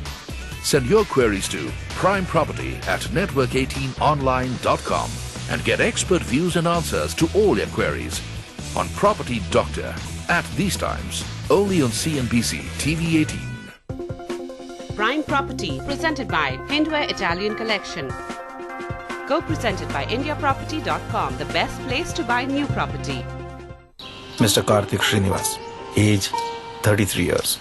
S10: Send your queries to primeproperty@network18online.com and get expert views and answers to all your queries on Property Doctor at these times, only on CNBC TV18.
S6: Prime Property, presented by Hindware Italian Collection. Co-presented by IndiaProperty.com, the best place to buy new property.
S11: Mr. Karthik Srinivas, age 33 years,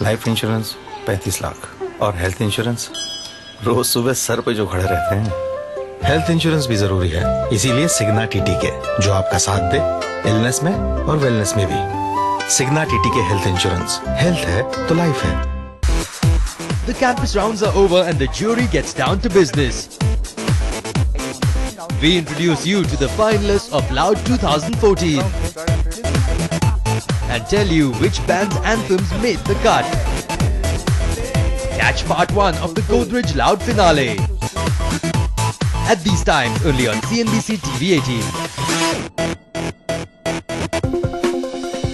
S11: life insurance 35 lakh और health insurance रोज सुबह sir पे जो खड़े रहते हैं। Health insurance भी जरूरी है, इसीलिए सिग्ना टीटी के जो आपका साथ दे इलनेस में और वेलनेस में भी। सिग्ना टीटी के हेल्थ इंश्योरेंस, हेल्थ है तो लाइफ है।
S3: The campus rounds are over and the jury gets down to business. We introduce you to the finalists of Loud 2014 and tell you which band's anthems made the cut. Catch part 1 of the Godrej Loud finale at these times only on CNBC TV18.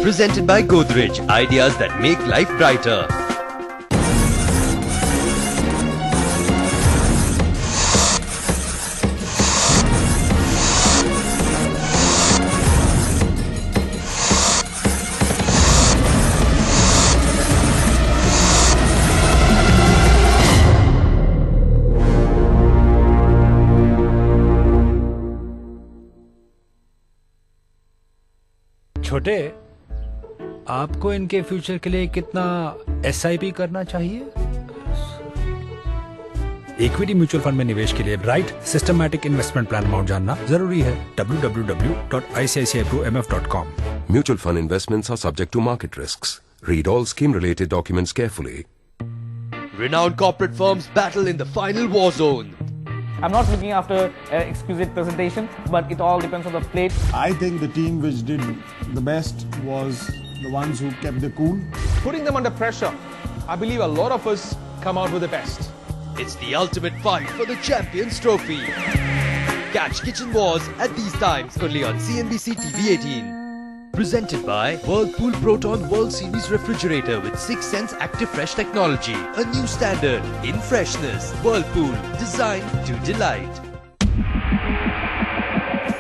S3: Presented by Godrej, ideas that make life brighter.
S12: छोटे, आपको इनके future के लिए कितना SIP करना चाहिए? Equity mutual fund में निवेश के लिए right systematic investment plan amount जानना जरूरी है। www.icici-mf.com.
S13: Mutual fund investments are subject to market risks. Read all scheme-related documents carefully.
S3: Renowned corporate firms battle in the final war zone.
S14: I'm not looking after exquisite presentation, but it all depends on the plate.
S20: I think the team which did the best was the ones who kept the cool.
S21: Putting them under pressure, I believe a lot of us come out with the best.
S3: It's the ultimate fight for the Champions Trophy. Catch Kitchen Wars at these times only on CNBC TV18. Presented by Whirlpool Proton World Series Refrigerator with 6 Sense Active Fresh technology. A new standard in freshness. Whirlpool, designed to delight.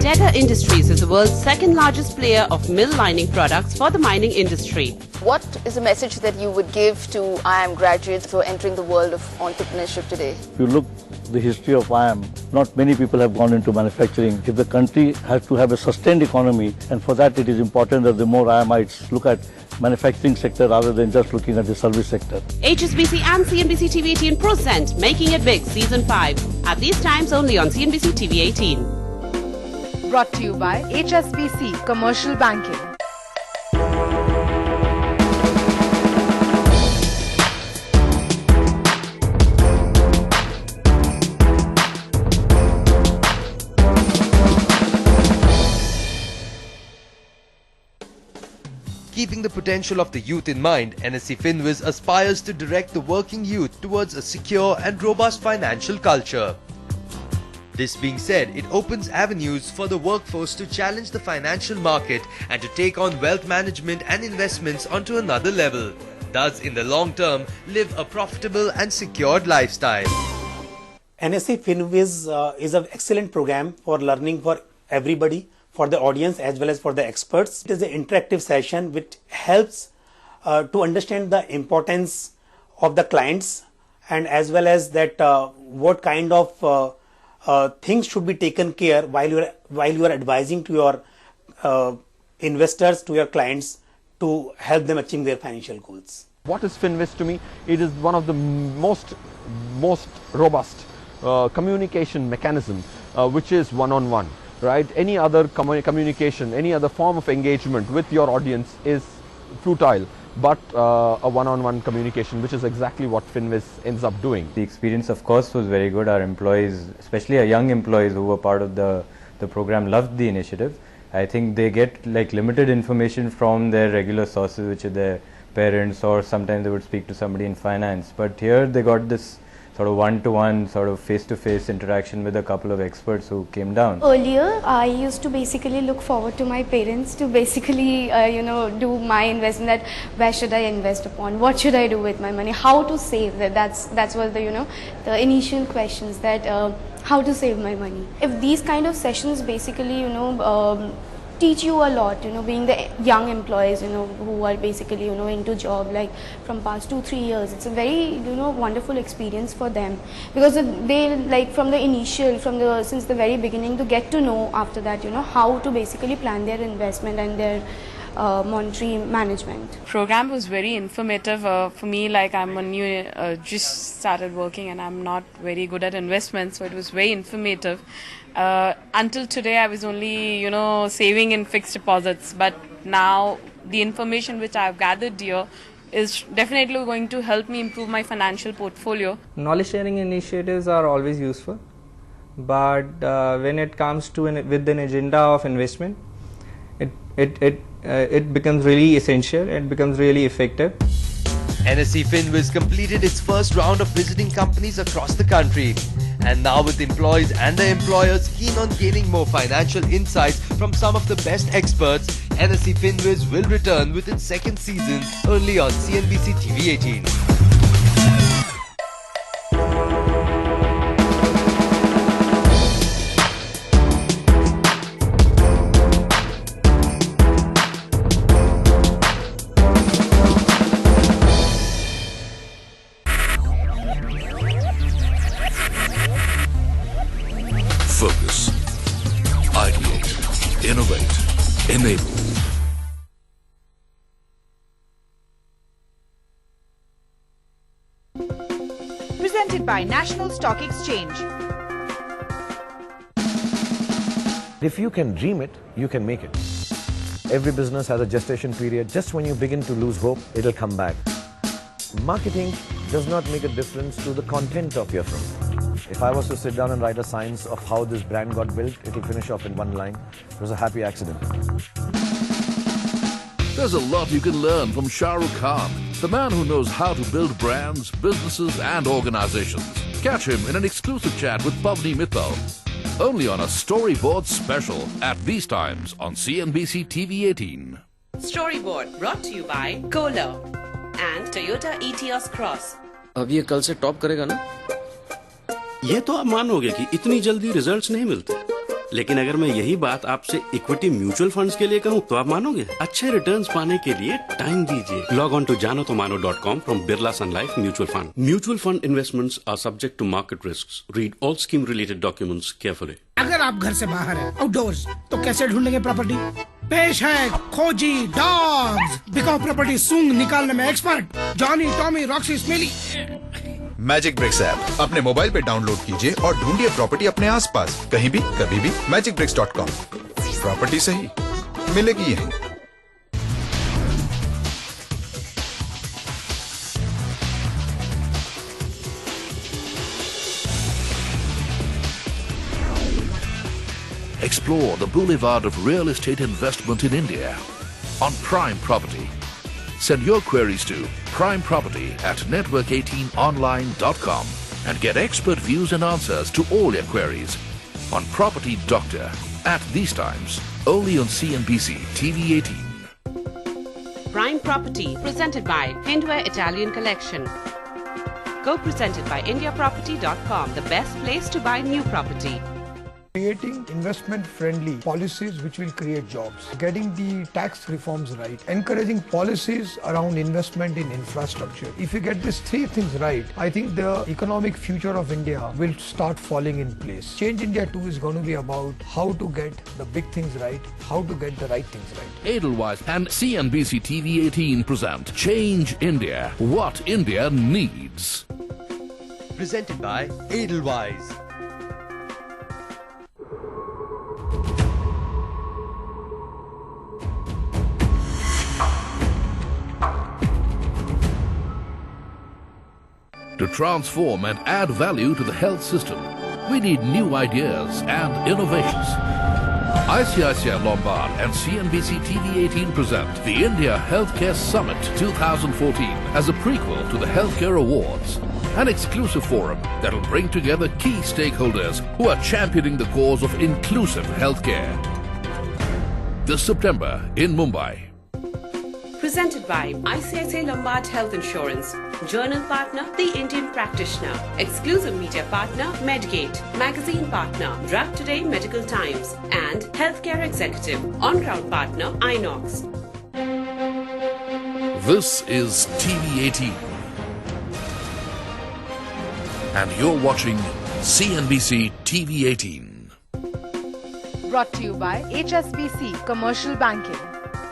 S6: Tega Industries is the world's second largest player of mill lining products for the mining industry.
S22: What is the message that you would give to IIM graduates who are entering the world of entrepreneurship today?
S23: If you look the history of IIM, not many people have gone into manufacturing. If the country has to have a sustained economy, and for that it is important that the more IIMites look at manufacturing sector rather than just looking at the service sector.
S6: HSBC and CNBC TV18 present Making It Big Season 5 at these times only on CNBC TV18.
S24: Brought to you by HSBC Commercial Banking.
S3: Keeping the potential of the youth in mind, NSE Finviz aspires to direct the working youth towards a secure and robust financial culture. This being said, it opens avenues for the workforce to challenge the financial market and to take on wealth management and investments onto another level. Thus, in the long term, live a profitable and secured lifestyle.
S24: NSE Finviz is an excellent program for learning for everybody, for the audience as well as for the experts. It is an interactive session which helps to understand the importance of the clients and as well as that what kind of things should be taken care while you are advising to your investors, to your clients, to help them achieve their financial goals.
S9: What is Finviz to me? It is one of the most robust communication mechanism, which is one-on-one, right? Any other communication, any other form of engagement with your audience is futile, but a one-on-one communication, which is exactly what Finviz ends up doing.
S27: The experience, of course, was very good. Our employees, especially our young employees who were part of the program, loved the initiative. I think they get like limited information from their regular sources, which are their parents, or sometimes they would speak to somebody in finance. But here they got this sort of one-to-one, sort of face-to-face interaction with a couple of experts who came down.
S1: Earlier, I used to basically look forward to my parents to basically, do my investment. That where should I invest upon? What should I do with my money? How to save? That's was the initial questions that how to save my money. If these kind of sessions basically, teach you a lot, being the young employees, who are basically, into job like from past 2-3 years. It's a very, wonderful experience for them, because they like from the since the very beginning to get to know after that, how to basically plan their investment and their monetary management.
S2: Program was very informative for me. Like I'm a new, just started working and I'm not very good at investments, so it was very informative. Until today I was only, saving in fixed deposits, but now the information which I've gathered here is definitely going to help me improve my financial portfolio.
S17: Knowledge sharing initiatives are always useful, but when it comes to with an agenda of investment, it becomes really essential, it becomes really effective.
S3: NSE FinWiz completed its first round of visiting companies across the country. And now with employees and their employers keen on gaining more financial insights from some of the best experts, NSE FinWiz will return with its second season only on Cnbc TV18.
S10: Focus. Ideate. Innovate. Enable.
S15: Presented by National Stock Exchange.
S16: If you can dream it, you can make it. Every business has a gestation period. Just when you begin to lose hope, it'll come back. Marketing does not make a difference to the content of your film. If I was to sit down and write a science of how this brand got built, it'll finish off in one line. It was a happy accident.
S10: There's a lot you can learn from Shah Rukh Khan, the man who knows how to build brands, businesses and organizations. Catch him in an exclusive chat with Pavni Mittal, only on a Storyboard special at these times on CNBC TV18.
S6: Storyboard brought to you by Kohler and Toyota Etios Cross.
S18: अब ये कल से top करेगा ना? ये तो आप मानोगे कि इतनी जल्दी रिजल्ट्स नहीं मिलते, लेकिन अगर मैं यही बात आपसे इक्विटी म्यूचुअल फंड्स के लिए कहूँ तो आप मानोगे। अच्छे रिटर्न्स पाने के लिए टाइम दीजिए। लॉग ऑन टू जानोतोमानो.com from Birla Sun Life mutual fund. Mutual fund investments are subject to market risks. Read all scheme related documents carefully.
S25: अगर आप घर से बाहर हैं, आउटडोर्स, तो कैसे ढूंढेंगे प्रॉपर्टी? पेश है खोजी डॉग्स, बिकाऊ प्रॉपर्टी सूंघ निकालने में expert Johnny, Tommy, Roxy, Smelly.
S26: Magic bricks app अपने मोबाइल पे डाउनलोड कीजिए और ढूंढिए प्रॉपर्टी अपने आसपास, कहीं भी, कभी भी। magicbricks.com। प्रॉपर्टी सही मिलेगी यहीं।
S10: Explore the boulevard of real estate investment in India on Prime Property. Send your queries to primeproperty@network18online.com and get expert views and answers to all your queries on Property Doctor at these times only on CNBC TV18.
S6: Prime Property presented by Hindware Italian Collection. Co-presented by indiaproperty.com, the best place to buy new property.
S28: Creating investment-friendly policies which will create jobs, getting the tax reforms right, encouraging policies around investment in infrastructure. If you get these three things right, I think the economic future of India will start falling in place. Change India 2 is going to be about how to get the big things right, how to get the right things right.
S10: Edelweiss and CNBC TV18 present Change India, what India needs.
S3: Presented by Edelweiss.
S10: To transform and add value to the health system, we need new ideas and innovations. ICICI Lombard and CNBC TV18 present the India Healthcare Summit 2014 as a prequel to the Healthcare Awards. an exclusive forum that will bring together key stakeholders who are championing the cause of inclusive healthcare. This September in Mumbai.
S6: Presented by ICICI Lombard Health Insurance. Journal partner, The Indian Practitioner. Exclusive media partner, Medgate. Magazine partner, Drug Today Medical Times. And Healthcare Executive. On-ground partner, Inox.
S10: This is TV18. And you're watching CNBC TV18.
S15: Brought to you by HSBC Commercial Banking.